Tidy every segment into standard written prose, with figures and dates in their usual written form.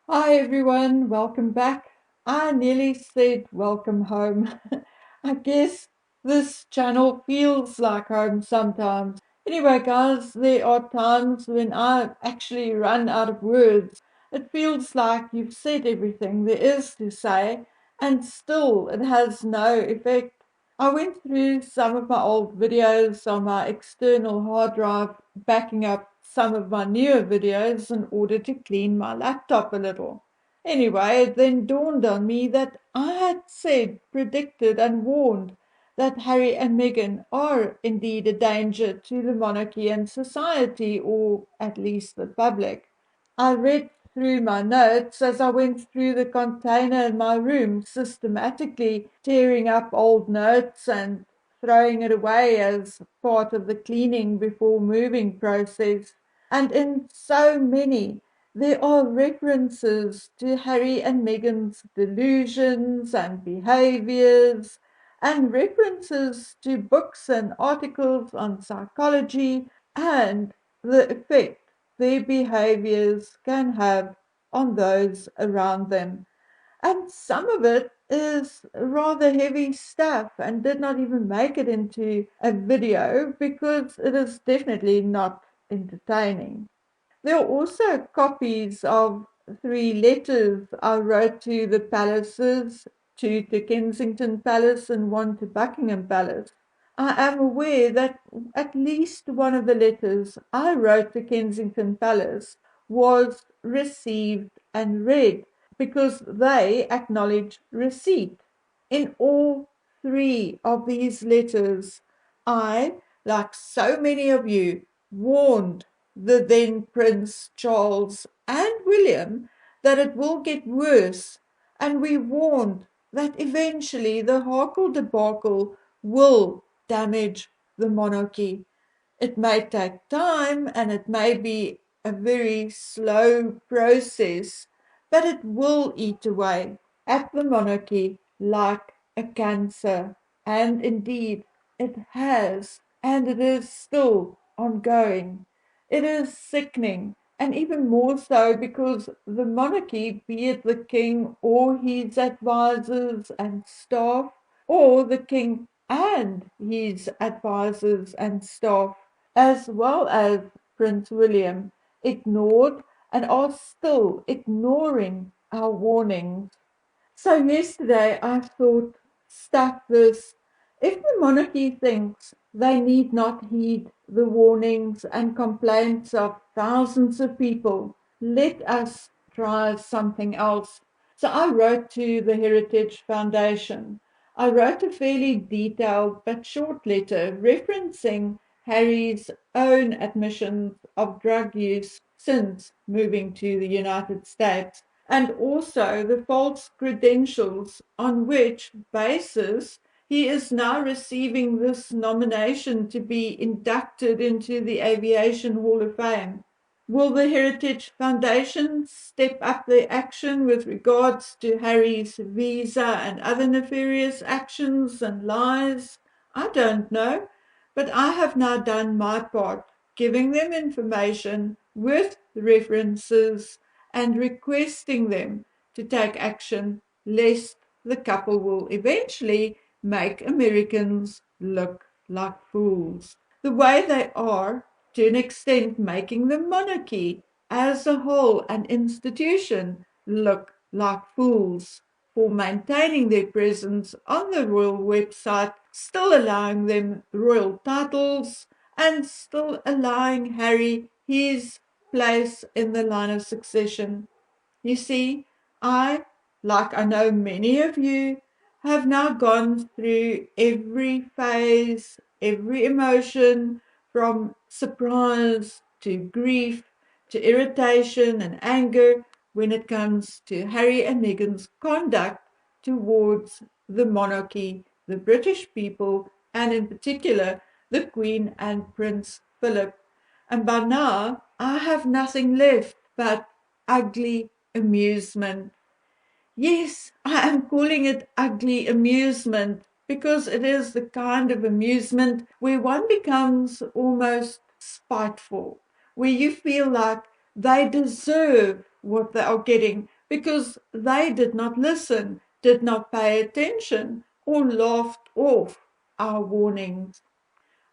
Hi everyone, welcome back. I nearly said welcome home. I guess this channel feels like home sometimes. Anyway, guys, there are times when I actually run out of words. It feels like you've said everything there is to say, and still it has no effect. I went through some of my old videos on my external hard drive, backing up some of my newer videos in order to clean my laptop a little. Anyway, it then dawned on me that I had said, predicted, and warned that Harry and Meghan are indeed a danger to the monarchy and society, or at least the public. I read through my notes as I went through the container in my room, systematically tearing up old notes and throwing it away as part of the cleaning before moving process. And in so many, there are references to Harry and Meghan's delusions and behaviors, and references to books and articles on psychology and the effect their behaviors can have on those around them. And some of it is rather heavy stuff and did not even make it into a video because it is definitely not entertaining. There are also copies of three letters I wrote to the palaces, two to Kensington Palace and one to Buckingham Palace. I am aware that at least one of the letters I wrote to Kensington Palace was received and read because they acknowledge receipt. In all three of these letters, I, like so many of you, warned the then Prince Charles and William that it will get worse, and we warned that eventually the Harkle debacle will damage the monarchy. It may take time and it may be a very slow process, but it will eat away at the monarchy like a cancer. And indeed, it has, and it is still ongoing. It is sickening, and even more so because the monarchy, be it the king or his advisors and staff, or the king and his advisors and staff, as well as Prince William, ignored and are still ignoring our warnings. So yesterday I thought, stuff this. If the monarchy thinks they need not heed the warnings and complaints of thousands of people, let us try something else. So I wrote to the Heritage Foundation. I wrote a fairly detailed but short letter referencing Harry's own admissions of drug use since moving to the United States, and also the false credentials on which basis he is now receiving this nomination to be inducted into the Aviation Hall of Fame. Will the Heritage Foundation step up their action with regards to Harry's visa and other nefarious actions and lies? I don't know, but I have now done my part, giving them information with references and requesting them to take action, lest the couple will eventually make Americans look like fools, the way they are, to an extent, making the monarchy as a whole, an institution, look like fools for maintaining their presence on the royal website, still allowing them royal titles, and still allowing Harry his place in the line of succession. You see, I, like I know many of you, have now gone through every phase, every emotion, from surprise to grief to irritation and anger when it comes to Harry and Meghan's conduct towards the monarchy, the British people, and in particular the Queen and Prince Philip. And by now, I have nothing left but ugly amusement. Yes, I am calling it ugly amusement because it is the kind of amusement where one becomes almost spiteful, where you feel like they deserve what they are getting, because they did not listen, did not pay attention, or laughed off our warnings.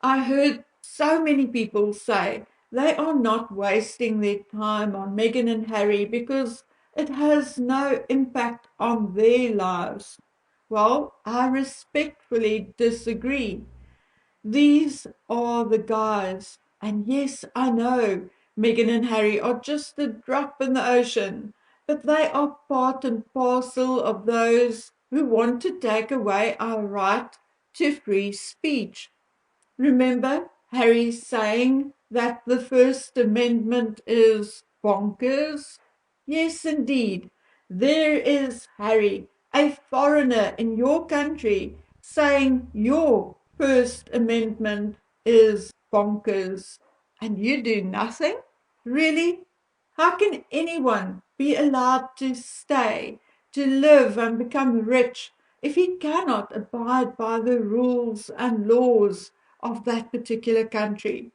I heard so many people say they are not wasting their time on Meghan and Harry because it has no impact on their lives. Well, I respectfully disagree. These are the guys, and yes, I know Meghan and Harry are just a drop in the ocean, but they are part and parcel of those who want to take away our right to free speech. Remember Harry saying that the First Amendment is bonkers? Yes, indeed. There is Harry, a foreigner in your country, saying your First Amendment is bonkers. And you do nothing? Really? How can anyone be allowed to stay, to live and become rich if he cannot abide by the rules and laws of that particular country?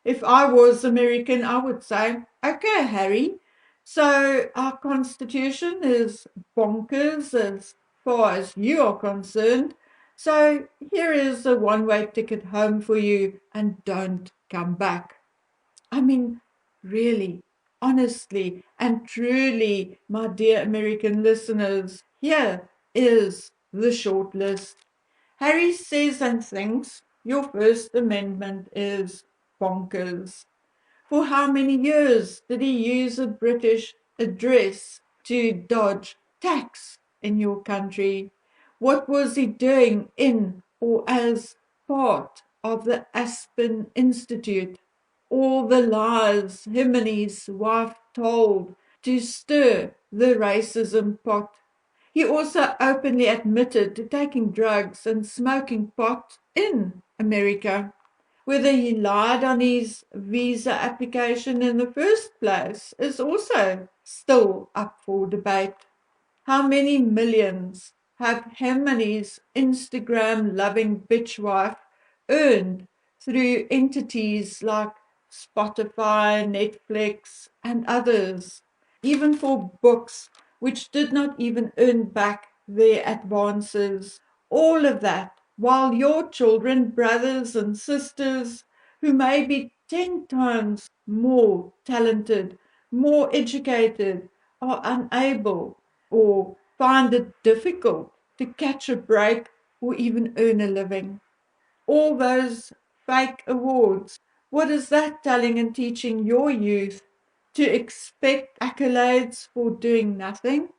If I was American, I would say, okay, Harry, so our constitution is bonkers as far as you are concerned. So here is a one-way ticket home for you and don't come back. I mean, really, honestly, and truly, my dear American listeners, here is the short list. Harry says and thinks your First Amendment is bonkers. For how many years did he use a British address to dodge tax in your country? What was he doing in or as part of the Aspen Institute? All the lies him and his wife told to stir the racism pot. He also openly admitted to taking drugs and smoking pot in America. Whether he lied on his visa application in the first place is also still up for debate. How many millions have him and his Instagram loving bitch wife earned through entities like Spotify, Netflix, and others, even for books which did not even earn back their advances? All of that while your children, brothers and sisters, who may be 10 times more talented, more educated, are unable or find it difficult to catch a break or even earn a living. All those fake awards, what is that telling and teaching your youth? To expect accolades for doing nothing?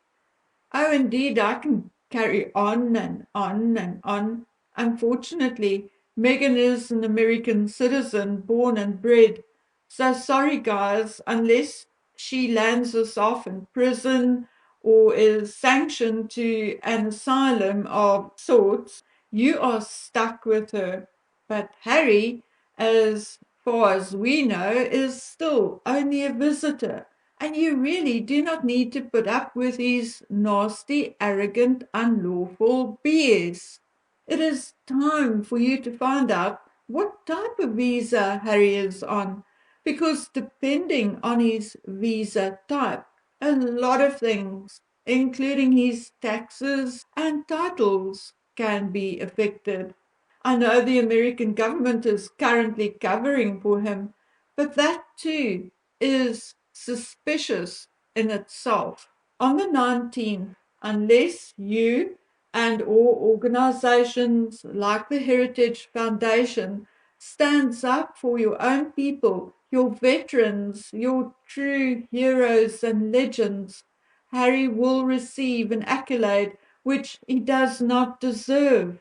Oh, indeed, I can carry on and on and on. Unfortunately, Megan is an American citizen, born and bred. So sorry, guys, unless she lands us off in prison or is sanctioned to an asylum of sorts, you are stuck with her. But Harry, as far as we know, is still only a visitor, and you really do not need to put up with his nasty, arrogant, unlawful BS. It is time for you to find out what type of visa Harry is on, because depending on his visa type, a lot of things, including his taxes and titles, can be affected. I know the American government is currently covering for him, but that too is suspicious in itself. On the 19th, unless you and or organizations like the Heritage Foundation stands up for your own people, your veterans, your true heroes and legends, Harry will receive an accolade which he does not deserve.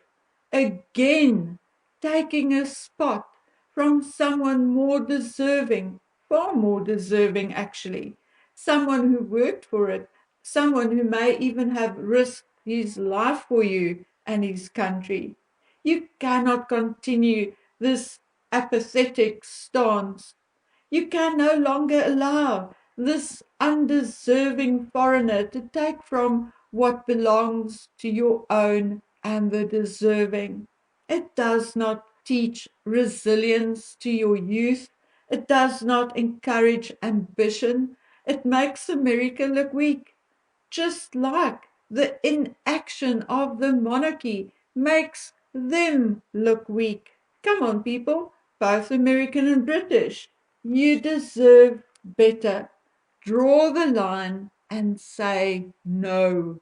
Again, taking a spot from someone more deserving, far more deserving actually, someone who worked for it, someone who may even have risked his life for you and his country. You cannot continue this apathetic stance. You can no longer allow this undeserving foreigner to take from what belongs to your own and the deserving. It does not teach resilience to your youth. It does not encourage ambition. It makes America look weak. just like the inaction of the monarchy makes them look weak. Come on, people, both American and British. You deserve better. Draw the line and say no.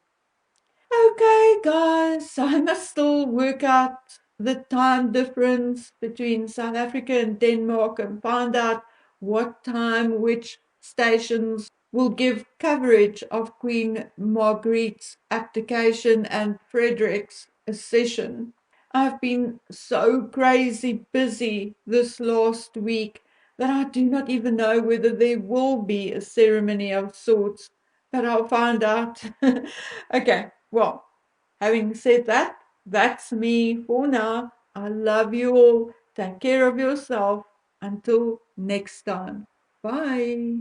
Okay, guys, I must still work out the time difference between South Africa and Denmark and find out what time which stations will give coverage of Queen Margret's abdication and Frederick's accession. I've been so crazy busy this last week that I do not even know whether there will be a ceremony of sorts, but I'll find out. Okay, well, having said that, that's me for now. I love you all. Take care of yourself. Until next time. Bye.